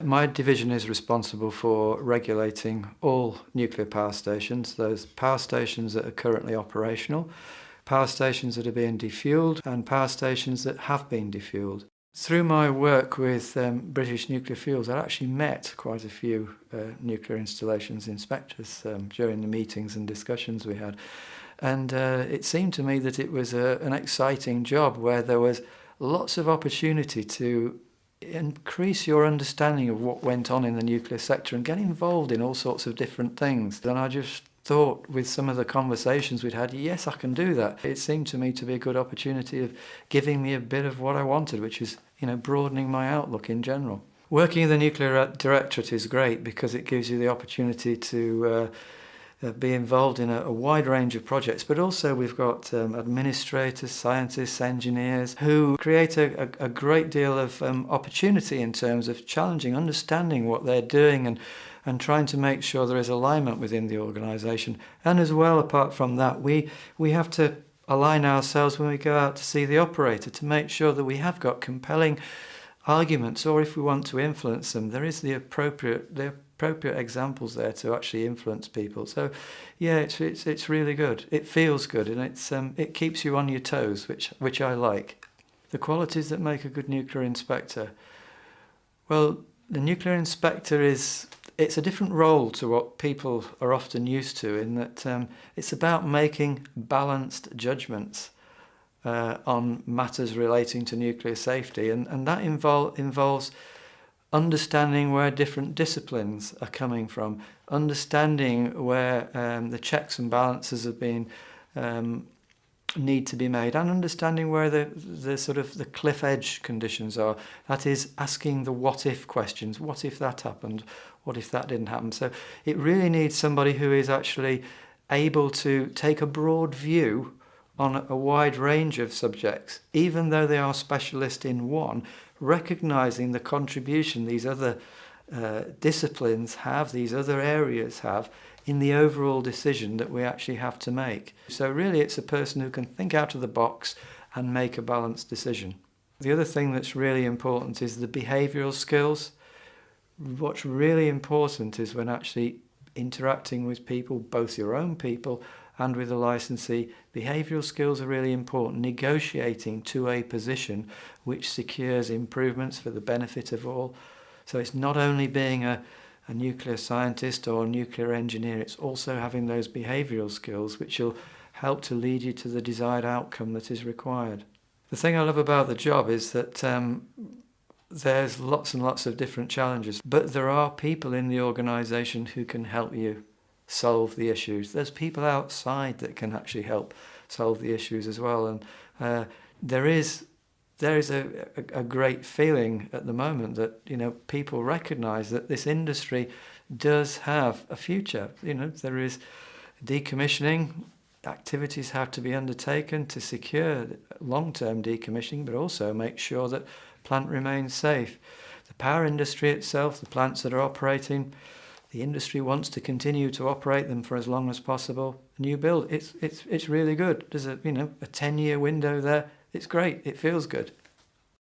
My division is responsible for regulating all nuclear power stations, those power stations that are currently operational, power stations that are being defuelled, and power stations that have been defuelled. Through my work with British Nuclear Fuels, I actually met quite a few nuclear installations inspectors during the meetings and discussions we had. And it seemed to me that it was an exciting job where there was lots of opportunity to increase your understanding of what went on in the nuclear sector and get involved in all sorts of different things. And I just thought, with some of the conversations we'd had, yes, I can do that. It seemed to me to be a good opportunity of giving me a bit of what I wanted, which is, broadening my outlook in general. Working in the Nuclear Directorate is great because it gives you the opportunity to be involved in a wide range of projects, but also we've got administrators, scientists, engineers who create a great deal of opportunity in terms of challenging, understanding what they're doing and trying to make sure there is alignment within the organisation. And as well, apart from that, we have to align ourselves when we go out to see the operator to make sure that we have got compelling arguments, or if we want to influence them, there is the appropriate examples there to actually influence people. So yeah, it's really good. It feels good, and it keeps you on your toes, which I like. The qualities that make a good nuclear inspector. Well, the nuclear inspector it's a different role to what people are often used to, in that it's about making balanced judgments on matters relating to nuclear safety, and that involves understanding where different disciplines are coming from, understanding where the checks and balances have been need to be made, and understanding where the sort of the cliff edge conditions are. That is, asking the what if questions. What if that happened? What if that didn't happen? So it really needs somebody who is actually able to take a broad view on a wide range of subjects, even though they are specialist in one, recognising the contribution these other disciplines have, these other areas have, in the overall decision that we actually have to make. So really it's a person who can think out of the box and make a balanced decision. The other thing that's really important is the behavioural skills. What's really important is when actually interacting with people, both your own people and with the licensee, behavioural skills are really important. Negotiating to a position which secures improvements for the benefit of all. So it's not only being a nuclear scientist or a nuclear engineer, it's also having those behavioural skills which will help to lead you to the desired outcome that is required. The thing I love about the job is that there's lots and lots of different challenges, but there are people in the organisation who can help you solve the issues. There's people outside that can actually help solve the issues as well, and there is a great feeling at the moment that people recognise that this industry does have a future. There is decommissioning. Activities have to be undertaken to secure long-term decommissioning, but also make sure that plant remains safe. The power industry itself, the plants that are operating, the industry wants to continue to operate them for as long as possible. New build, it's really good. There's a 10-year window there. It's great. It feels good.